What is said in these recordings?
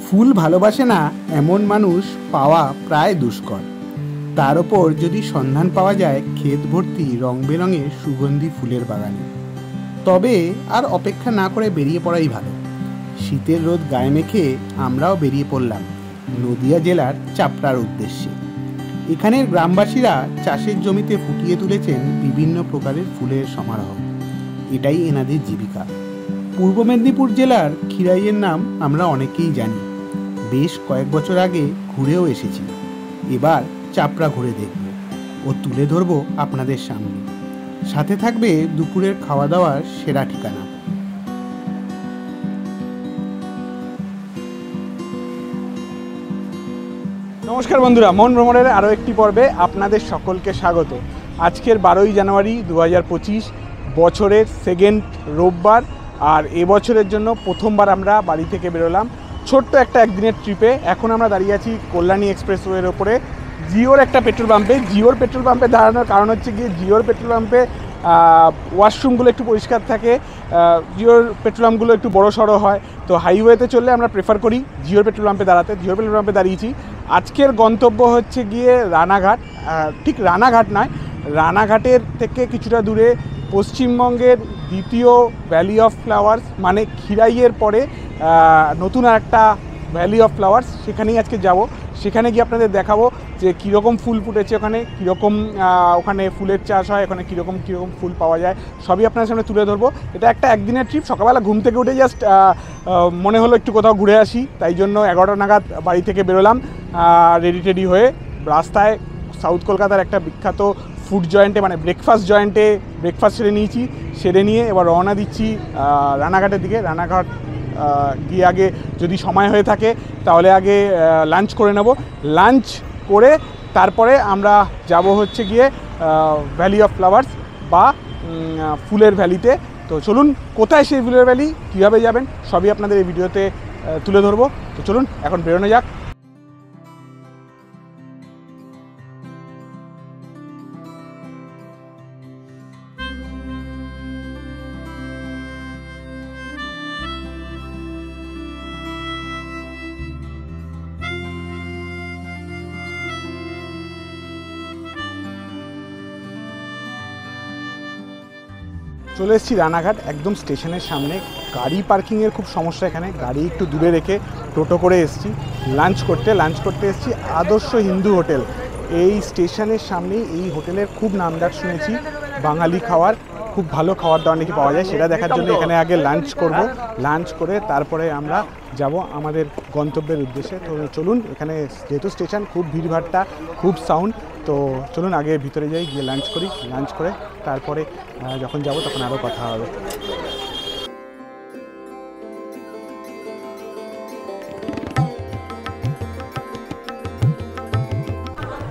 ফুল ভালোবাসে না এমন মানুষ পাওয়া প্রায় দুষ্কর। তার ওপর যদি সন্ধান পাওয়া যায় ক্ষেত ভর্তি রং বেরঙের সুগন্ধি ফুলের বাগানে, তবে আর অপেক্ষা না করে বেরিয়ে পড়াই ভালো। শীতের রোদ গায়ে মেখে আমরাও বেরিয়ে পড়লাম নদিয়া জেলার চাপড়ার উদ্দেশ্যে। এখানের গ্রামবাসীরা চাষের জমিতে ফুটিয়ে তুলেছেন বিভিন্ন প্রকারের ফুলের সমারোহ। এটাই এনাদের জীবিকা। পূর্ব মেদিনীপুর জেলার খিরাইয়ের নাম আমরা অনেকেই জানি। বেশ কয়েক বছর আগে ঘুরেও এসেছি। এবার চাপড়া ঘুরে দেখব ও তুলে ধরবো আপনাদের সামনে। সাথে থাকবে দুপুরের খাওয়া দাওয়ার সেরা ঠিকানা। নমস্কার বন্ধুরা, মন ভ্রমণের আরও একটি পর্বে আপনাদের সকলকে স্বাগত। আজকের 12ই জানুয়ারি 2025, বছরের সেকেন্ড রোববার। আর এবছরের জন্য প্রথমবার আমরা বাড়ি থেকে বেরোলাম ছোট্ট একটা একদিনের ট্রিপে। এখন আমরা দাঁড়িয়ে আছি কল্যাণী এক্সপ্রেসওয়ের ওপরে জিওর একটা পেট্রোল পাম্পে। জিওর পেট্রোল পাম্পে দাঁড়ানোর কারণ হচ্ছে গিয়ে জিওর পেট্রোল পাম্পে ওয়াশরুমগুলো একটু পরিষ্কার থাকে, জিওর পেট্রোল পাম্পগুলো একটু বড়ো সড়ো হয়। তো হাইওয়েতে চললে আমরা প্রেফার করি জিওর পেট্রোল পাম্পে দাঁড়াতে। জিওর পেট্রোল পাম্পে দাঁড়িয়েছি। আজকের গন্তব্য হচ্ছে গিয়ে রানাঘাট। ঠিক রানাঘাট নয়, রানাঘাটের থেকে কিছুটা দূরে পশ্চিমবঙ্গের দ্বিতীয় ভ্যালি অফ ফ্লাওয়ার্স, মানে খিরাইয়ের পরে নতুন একটা ভ্যালি অফ ফ্লাওয়ার্স, সেখানেই আজকে যাব। সেখানে গিয়ে আপনাদের দেখাবো যে কীরকম ফুল ফুটেছে ওখানে, কীরকম ওখানে ফুলের চাষ হয়, ওখানে কীরকম ফুল পাওয়া যায়, সবই আপনাদের সামনে তুলে ধরবো। এটা একটা একদিনের ট্রিপ। সকালবেলা ঘুম থেকে উঠে জাস্ট মনে হলো একটু কোথাও ঘুরে আসি, তাই জন্য 11টা নাগাদ বাড়ি থেকে বেরোলাম রেডি হয়ে। রাস্তায় সাউথ কলকাতার একটা বিখ্যাত ফুড জয়েন্টে, মানে ব্রেকফাস্ট জয়েন্টে ব্রেকফাস্ট সেরে নিয়েছি। সেরে নিয়ে এবার রওনা দিচ্ছি রানাঘাটের দিকে। রানাঘাট গিয়ে আগে যদি সময় হয়ে থাকে তাহলে আগে লাঞ্চ করে নেব। লাঞ্চ করে তারপরে আমরা যাব হচ্ছে গিয়ে ভ্যালি অফ ফ্লাওয়ার্স বা ফুলের ভ্যালিতে। তো চলুন, কোথায় সেই ফুলের ভ্যালি, কীভাবে যাবেন, সবই আপনাদের এই ভিডিওতে তুলে ধরবো। তো চলুন এখন বেরোনো যাক। চলে এসেছি রানাঘাট, একদম স্টেশনের সামনে। গাড়ি পার্কিংয়ের খুব সমস্যা এখানে, গাড়ি একটু দূরে রেখে টোটো করে এসেছি লাঞ্চ করতে এসেছি আদর্শ হিন্দু হোটেল। এই স্টেশনের সামনেই এই হোটেলের খুব নামডাক শুনেছি। বাঙালি খাওয়ার, খুব ভালো খাবার দাবার নাকি পাওয়া যায়, সেটা দেখার জন্য এখানে আগে লাঞ্চ করব। লাঞ্চ করে তারপরে আমরা যাব আমাদের গন্তব্যের উদ্দেশ্যে। তো চলুন, এখানে যেহেতু স্টেশন, খুব ভিড়ভাট্টা, খুব সাউন্ড, তো চলুন আগে ভিতরে যাই, গিয়ে লাঞ্চ করি। লাঞ্চ করে তারপরে যখন যাব তখন আরও কথা হবে।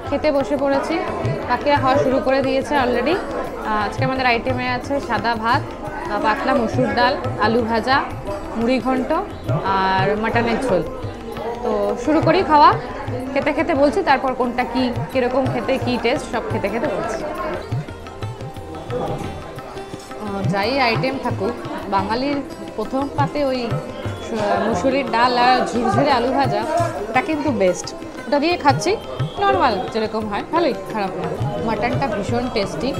খেতে বসে পড়েছি, পাখিরা খাওয়া শুরু করে দিয়েছে অলরেডি। আজকে আমাদের আইটেমে আছে সাদা ভাত, পাতলা মসুর ডাল, আলু ভাজা, মুড়ি ঘন্ট আর মাটনের ঝোল। তো শুরু করি খাওয়া। খেতে খেতে বলছি তারপর কোনটা কী, কীরকম খেতে, কী টেস্ট, সব খেতে খেতে বলছি। যাই আইটেম থাকুক, বাঙালির প্রথম পাতে ওই মুসুরির ডাল আর ঝুরঝুরে আলু ভাজা, ওটা কিন্তু বেস্ট। ওটা দিয়ে খাচ্ছি, নর্মাল যেরকম হয়, ভালোই, খারাপ না। মাটনটা ভীষণ টেস্টি,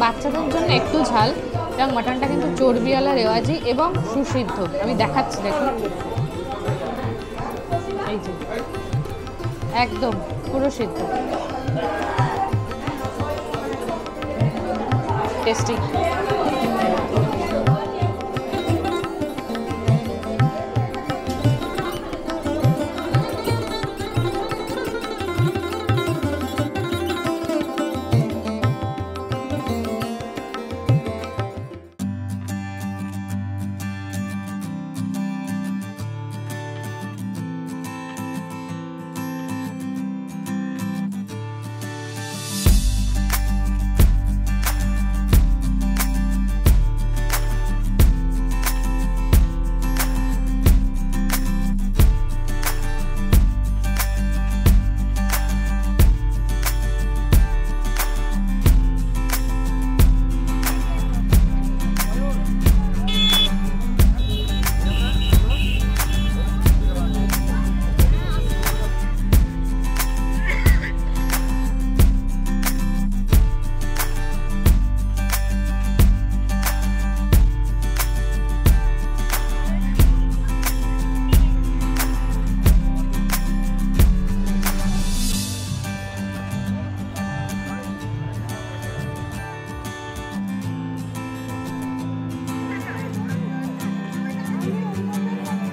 বাচ্চাদের জন্য একটু ঝাল, এবং মাটনটা কিন্তু চর্বিওয়ালা রেওয়াজি এবং সুসিদ্ধ। আমি দেখাচ্ছি, দেখুন, এই যে একদম পুরো সিদ্ধ, টেস্টি।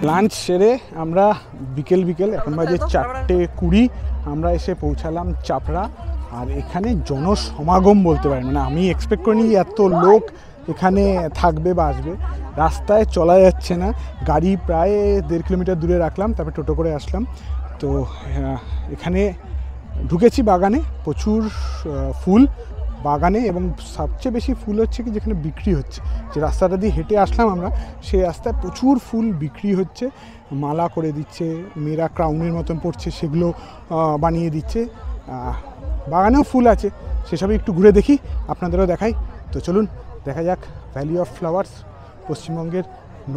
লাঞ্চ সেরে আমরা বিকেল এখন বাজে 4:20 আমরা এসে পৌঁছালাম চাপড়া। আর এখানে জনসমাগম বলতে পারেন, মানে আমি এক্সপেক্ট করিনি এত লোক এখানে থাকবে বা আসবে। রাস্তায় চলা যাচ্ছে না, গাড়ি প্রায় 1.5 কিলোমিটার দূরে রাখলাম, তারপরে টোটো করে আসলাম। তো এখানে ঢুকেছি বাগানে, প্রচুর ফুল বাগানে, এবং সবচেয়ে বেশি ফুল হচ্ছে কি যেখানে বিক্রি হচ্ছে, যে রাস্তাটা দিয়ে হেঁটে আসলাম আমরা, সেই রাস্তায় প্রচুর ফুল বিক্রি হচ্ছে, মালা করে দিচ্ছে, মেয়েরা ক্রাউনের মতন পড়ছে সেগুলো বানিয়ে দিচ্ছে। বাগানেও ফুল আছে, সেসবই একটু ঘুরে দেখি, আপনাদেরও দেখাই। তো চলুন দেখা যাক ভ্যালি অফ ফ্লাওয়ার্স, পশ্চিমবঙ্গের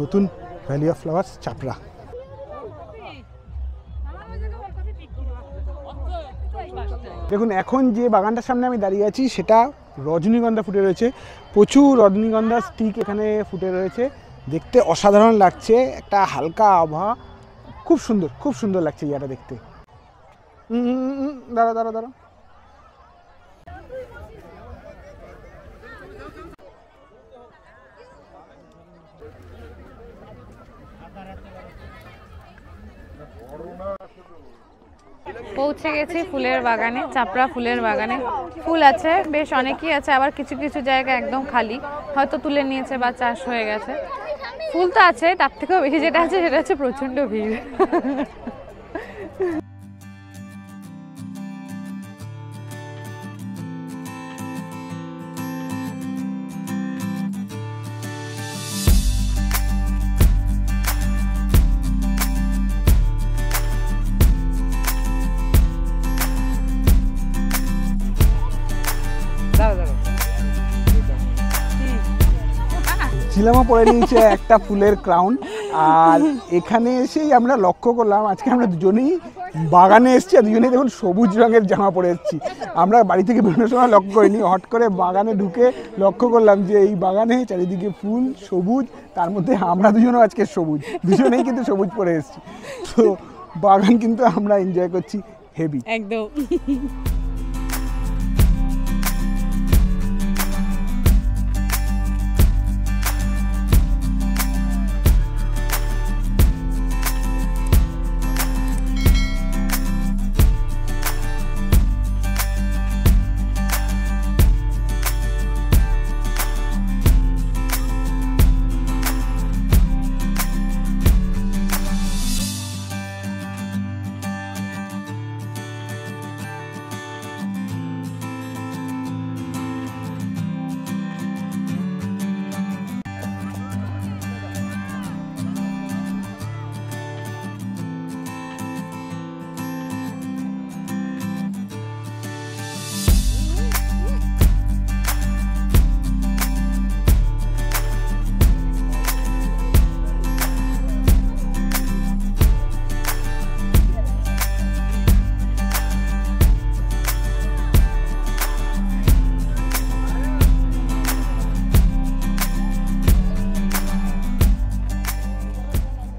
নতুন ভ্যালি অফ ফ্লাওয়ার্স চাপড়া। দেখুন এখন যে বাগানটার সামনে আমি দাঁড়িয়ে আছি সেটা রজনীগন্ধা ফুটে রয়েছে, প্রচুর রজনীগন্ধা স্টিক এখানে ফুটে রয়েছে, দেখতে অসাধারণ লাগছে, একটা হালকা আবহাওয়া, খুব সুন্দর লাগছে জায়গাটা দেখতে। দাঁড়া পৌঁছে গেছি ফুলের বাগানে, চাপড়া ফুলের বাগানে। ফুল আছে বেশ অনেকই আছে, আবার কিছু কিছু জায়গা একদম খালি, হয়তো তুলে নিয়েছে বা চাষ হয়ে গেছে। ফুল তো আছে, তার থেকেও বেশি যেটা আছে সেটা হচ্ছে প্রচণ্ড ভিড়। ঝিলামা পরে নিয়েছে একটা ফুলের ক্রাউন। আর এখানে এসেই আমরা লক্ষ্য করলাম আজকে আমরা দুজনেই বাগানে এসেছি, আর দুজনেই দেখুন সবুজ রঙের জামা পরে এসেছি। আমরা বাড়ি থেকে বেরোনোর সময় লক্ষ্য করিনি, হট করে বাগানে ঢুকে লক্ষ্য করলাম যে এই বাগানে চারিদিকে ফুল সবুজ, তার মধ্যে আমরা দুজনও আজকে সবুজ, দুজনেই কিন্তু সবুজ পরে এসেছি। তো বাগান কিন্তু আমরা এনজয় করছি হেভি একদম।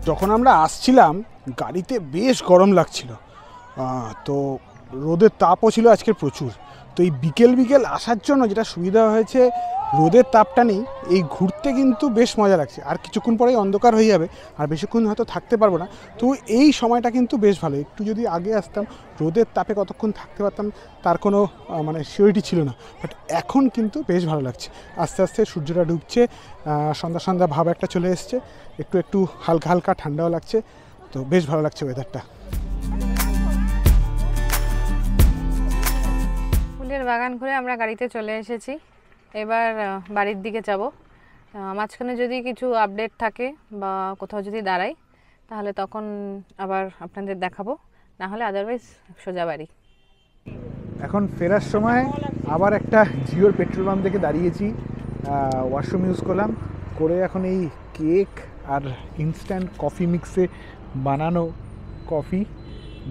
যখন আমরা আসছিলাম গাড়িতে বেশ গরম লাগছিল, তো রোদের তাপও ছিল আজকের প্রচুর। তো এই বিকেল আসার জন্য যেটা সুবিধা হয়েছে, রোদের তাপটা নেই, এই ঘুরতে কিন্তু বেশ মজা লাগছে। আর কিছুক্ষণ পরেই অন্ধকার হয়ে যাবে, আর বেশিক্ষণ হয়তো থাকতে পারবো না, তো এই সময়টা কিন্তু বেশ ভালো। একটু যদি আগে আসতাম রোদের তাপে কতক্ষণ থাকতে পারতাম তার কোনো মানে সিওরিটি ছিল না, বাট এখন কিন্তু বেশ ভালো লাগছে। আস্তে আস্তে সূর্যটা ডুবছে, সন্ধ্যা ভাব একটা চলে এসছে, একটু হালকা ঠান্ডাও লাগছে, তো বেশ ভালো লাগছে ওয়েদারটা। ফুলের বাগান ঘুরে আমরা গাড়িতে চলে এসেছি, এবার বাড়ির দিকে যাব। মাঝখানে যদি কিছু আপডেট থাকে বা কোথাও যদি দাঁড়াই তাহলে তখন আবার আপনাদের দেখাবো, না হলে আদারওয়াইজ সোজা বাড়ি। এখন ফেরার সময় আবার একটা জিওর পেট্রোল পাম্প থেকে দাঁড়িয়েছি, ওয়াশরুম ইউজ করলাম, করে এখন এই কেক আর ইনস্ট্যান্ট কফি মিক্সে বানানো কফি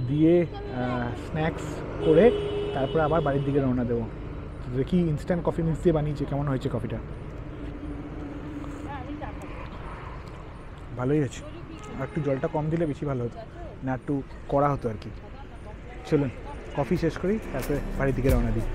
দিয়ে স্ন্যাক্স করে তারপরে আবার বাড়ির দিকে রওনা দেবো। দেখি ইনস্ট্যান্ট কফি মিক্স দিয়ে বানিয়েছি, কেমন হয়েছে কফিটা। ভালোই আছে, আর একটু জলটা কম দিলে বেশি ভালো হতো, না একটু কড়া হতো আর কি। চলুন কফি শেষ করি, তারপরে বাড়ির দিকে রওনা দিই।